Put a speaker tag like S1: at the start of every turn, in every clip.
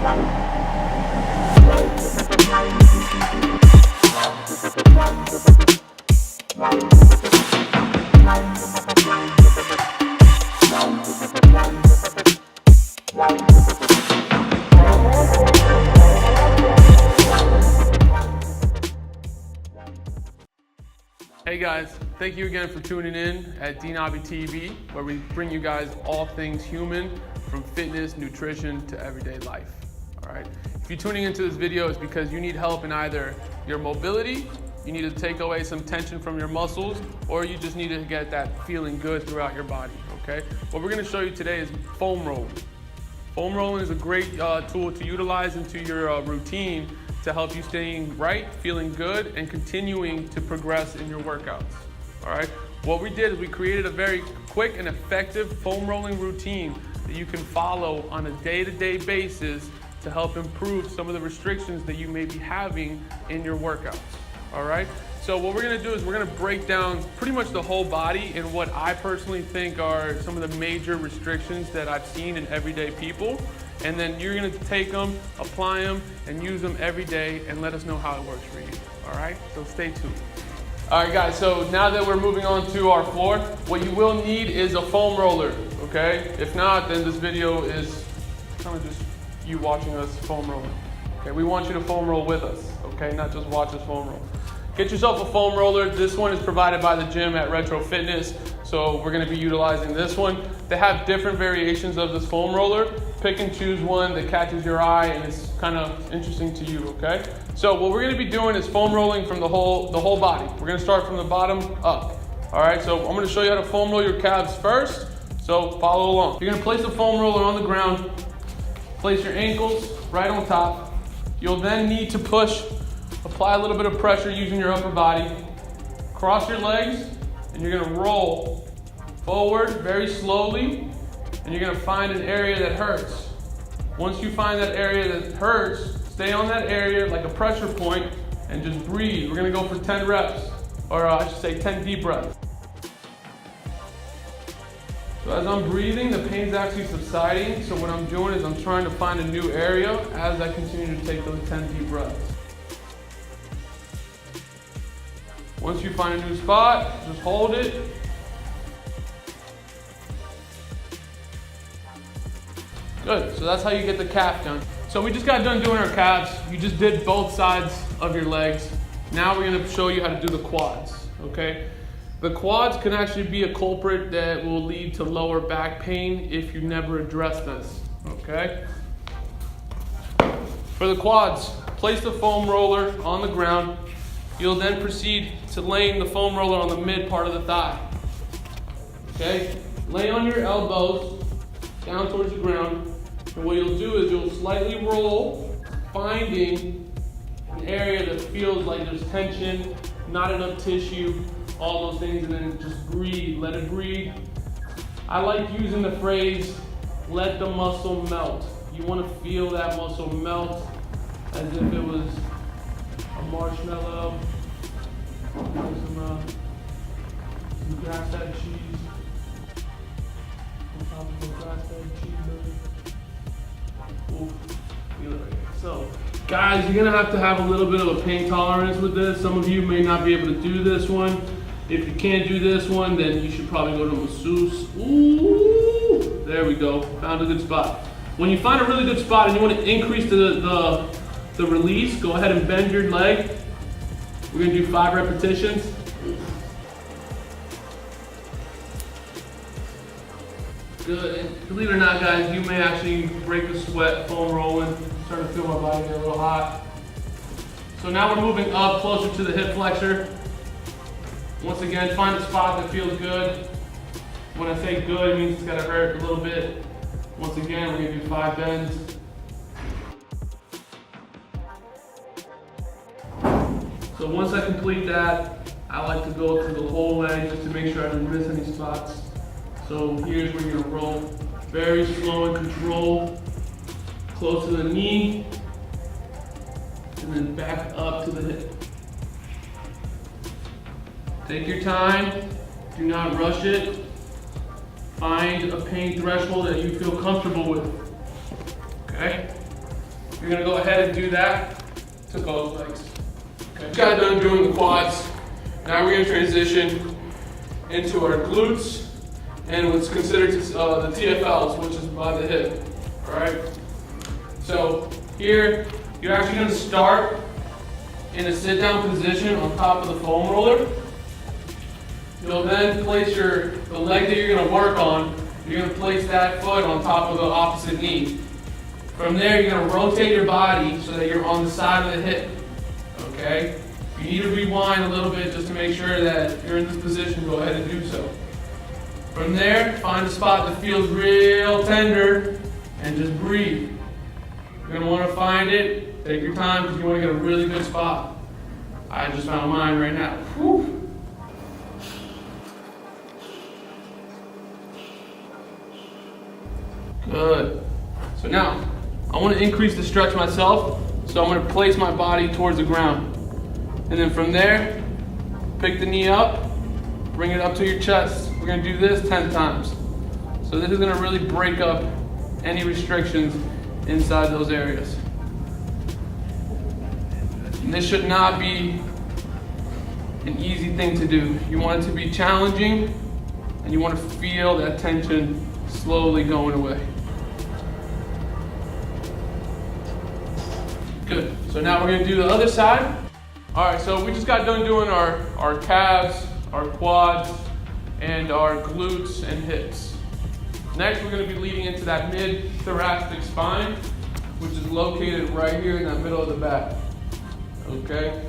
S1: Hey guys, thank you again for tuning in at DNavi TV, where we bring you guys all things human, from fitness, nutrition, to everyday life. All right. If you're tuning into this video, it's because you need help in either your mobility, you need to take away some tension from your muscles, or you just need to get that feeling good throughout your body. Okay. What we're going to show you today is foam rolling. Foam rolling is a great tool to utilize into your routine to help you staying right, feeling good, and continuing to progress in your workouts. All right. What we did is we created a very quick and effective foam rolling routine that you can follow on a day-to-day basis to help improve some of the restrictions that you may be having in your workouts. All right. So what we're going to do is we're going to break down pretty much the whole body and what I personally think are some of the major restrictions that I've seen in everyday people. And then you're going to take them, apply them, and use them every day, and let us know how it works for you. All right, so stay tuned. All right, guys, so now that we're moving on to our floor, what you will need is a foam roller, okay? If not, then this video is kind of just you watching us foam rolling. Okay, we want you to foam roll with us, okay? Not just watch us foam roll. Get yourself a foam roller. This one is provided by the gym at Retro Fitness, so we're going to be utilizing this one. They have different variations of this foam roller. Pick and choose one that catches your eye and is kind of interesting to you, okay? So what we're going to be doing is foam rolling from the whole body. We're going to start from the bottom up. All right, so I'm going to show you how to foam roll your calves first, so follow along. You're going to place the foam roller on the ground, place your ankles right on top. You'll then need to apply a little bit of pressure using your upper body. Cross your legs, and you're going to roll forward very slowly, and you're going to find an area that hurts. Once you find that area that hurts, stay on that area like a pressure point and just breathe. We're going to go for 10 reps, or I should say 10 deep breaths. So as I'm breathing, the pain's actually subsiding. So what I'm doing is I'm trying to find a new area as I continue to take those 10 deep breaths. Once you find a new spot, just hold it. Good, so that's how you get the calf done. So we just got done doing our calves. You just did both sides of your legs. Now we're gonna show you how to do the quads, okay? The quads can actually be a culprit that will lead to lower back pain if you never address this, okay? For the quads, place the foam roller on the ground. You'll then proceed to laying the foam roller on the mid part of the thigh, okay? Lay on your elbows down towards the ground. And what you'll do is you'll slightly roll, finding an area that feels like there's tension, not enough tissue, all those things, and then just breathe, let it breathe. I like using the phrase, let the muscle melt. You want to feel that muscle melt as if it was a marshmallow, some grass-fed cheese on top of the grass-fed cheeseburger. So, guys, you're gonna have to have a little bit of a pain tolerance with this. Some of you may not be able to do this one. If you can't do this one, then you should probably go to masseuse. Ooh, there we go. Found a good spot. When you find a really good spot and you want to increase the release, go ahead and bend your leg. We're gonna do 5 repetitions. Good. And believe it or not, guys, you may actually break a sweat foam rolling. I'm starting to feel my body get a little hot. So now we're moving up closer to the hip flexor. Once again, find a spot that feels good. When I say good, it means it's gotta hurt a little bit. Once again, we're gonna do 5 bends. So once I complete that, I like to go through the whole leg just to make sure I didn't miss any spots. So here's where you're gonna roll. Very slow and controlled. Close to the knee. And then back up to the hip. Take your time. Do not rush it. Find a pain threshold that you feel comfortable with. Okay? you're gonna go ahead and do that to both legs. Okay. Got done doing the quads. Now we're gonna transition into our glutes and what's considered the TFLs, which is by the hip. All right. So here, you're actually gonna start in a sit-down position on top of the foam roller. You'll then place the leg that you're gonna work on, you're gonna place that foot on top of the opposite knee. From there, you're gonna rotate your body so that you're on the side of the hip, okay? If you need to rewind a little bit just to make sure that you're in this position, go ahead and do so. From there, find a spot that feels real tender and just breathe. You're gonna wanna find it, take your time because you wanna get a really good spot. I just found mine right now. Whew. Good. So now, I want to increase the stretch myself, so I'm going to place my body towards the ground. And then from there, pick the knee up, bring it up to your chest. We're going to do this 10 times. So this is going to really break up any restrictions inside those areas. And this should not be an easy thing to do. You want it to be challenging, and you want to feel that tension slowly going away. Good. So now we're going to do the other side. All right, so we just got done doing our calves, our quads, and our glutes and hips. Next, we're going to be leading into that mid-thoracic spine, which is located right here in that middle of the back. Okay?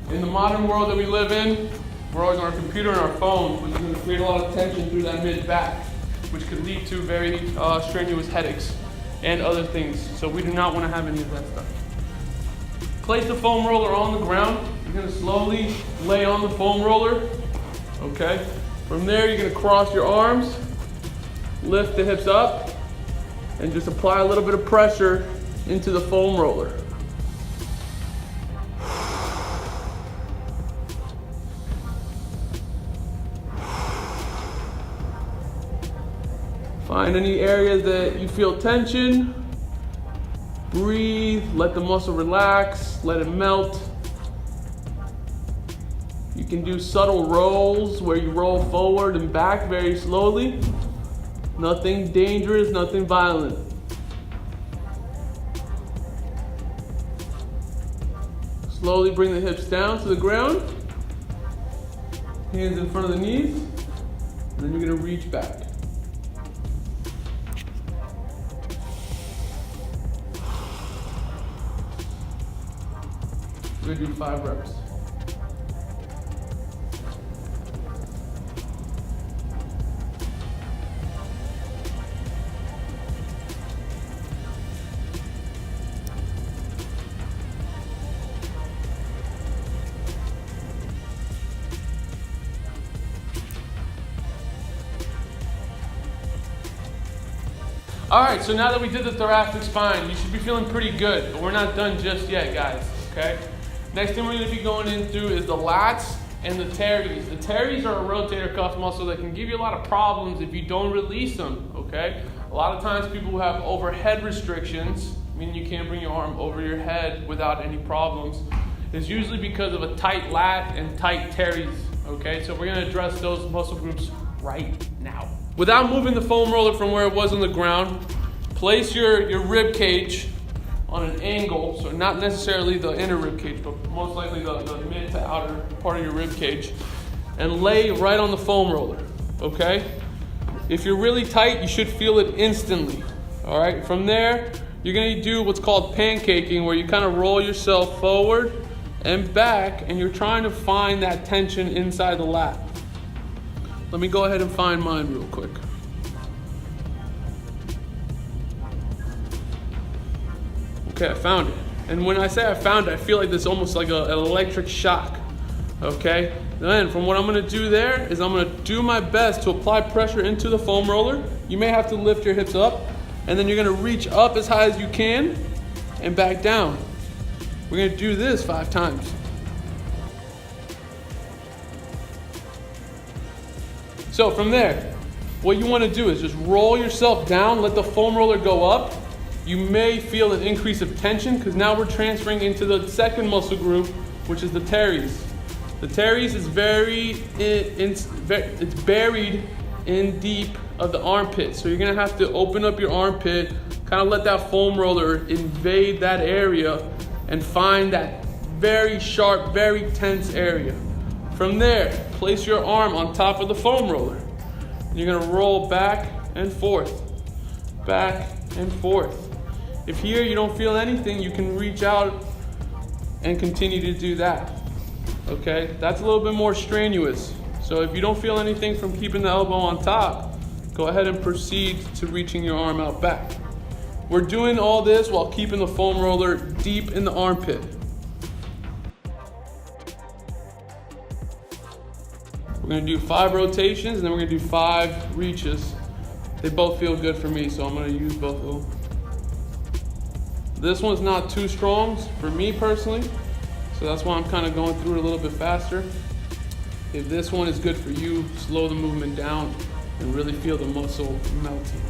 S1: In the modern world that we live in, we're always on our computer and our phone, which is going to create a lot of tension through that mid-back, which could lead to very strenuous headaches and other things. So we do not want to have any of that stuff. Place the foam roller on the ground. You're going to slowly lay on the foam roller. Okay? From there, you're going to cross your arms, lift the hips up, and just apply a little bit of pressure into the foam roller. Find any areas that you feel tension. Breathe, let the muscle relax, let it melt. You can do subtle rolls where you roll forward and back very slowly. Nothing dangerous, nothing violent. Slowly bring the hips down to the ground. Hands in front of the knees. And then you're going to reach back. We're going to do 5 reps. All right, so now that we did the thoracic spine, you should be feeling pretty good, but we're not done just yet, guys, okay? Next thing we're gonna be going into is the lats and the teres. The teres are a rotator cuff muscle that can give you a lot of problems if you don't release them, okay? A lot of times people who have overhead restrictions, meaning you can't bring your arm over your head without any problems, is usually because of a tight lat and tight teres, okay? So we're gonna address those muscle groups right now. Without moving the foam roller from where it was on the ground, place your rib cage on an angle, so not necessarily the inner rib cage, but most likely the mid to outer part of your rib cage, and lay right on the foam roller, okay? If you're really tight, you should feel it instantly, all right? From there, you're gonna do what's called pancaking, where you kind of roll yourself forward and back, and you're trying to find that tension inside the lat. Let me go ahead and find mine real quick. Okay, I found it. And when I say I found it, I feel like this almost like an electric shock, okay? Then from what I'm gonna do there is I'm gonna do my best to apply pressure into the foam roller. You may have to lift your hips up, and then you're gonna reach up as high as you can and back down. We're gonna do this 5 times. So from there, what you wanna do is just roll yourself down, let the foam roller go up. you may feel an increase of tension because now we're transferring into the second muscle group, which is the teres. The teres is it's buried in deep of the armpit. So you're gonna have to open up your armpit, kind of let that foam roller invade that area and find that very sharp, very tense area. From there, place your arm on top of the foam roller. You're gonna roll back and forth, back and forth. If here you don't feel anything, you can reach out and continue to do that. Okay, that's a little bit more strenuous. So if you don't feel anything from keeping the elbow on top, go ahead and proceed to reaching your arm out back. We're doing all this while keeping the foam roller deep in the armpit. We're gonna do 5 rotations and then we're gonna do 5 reaches. They both feel good for me, so I'm gonna use both of them. This one's not too strong for me personally, so that's why I'm kind of going through it a little bit faster. If this one is good for you, slow the movement down and really feel the muscle melting.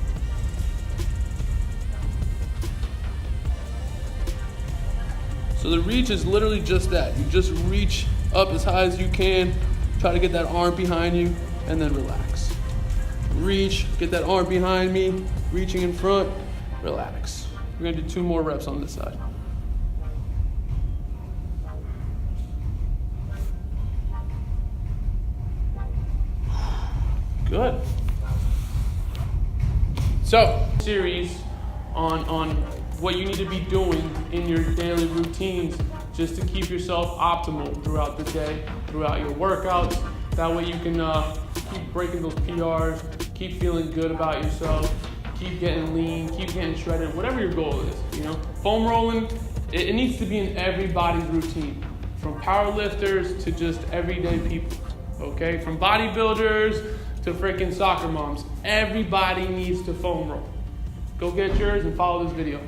S1: So the reach is literally just that. You just reach up as high as you can, try to get that arm behind you, and then relax. Reach, get that arm behind me, reaching in front, relax. We're gonna do 2 more reps on this side. Good. So, series on what you need to be doing in your daily routines just to keep yourself optimal throughout the day, throughout your workouts. That way you can keep breaking those PRs, keep feeling good about yourself, keep getting lean, keep getting shredded, whatever your goal is, you know. Foam rolling, it needs to be in everybody's routine, from powerlifters to just everyday people, okay? From bodybuilders to freaking soccer moms. Everybody needs to foam roll. Go get yours and follow this video.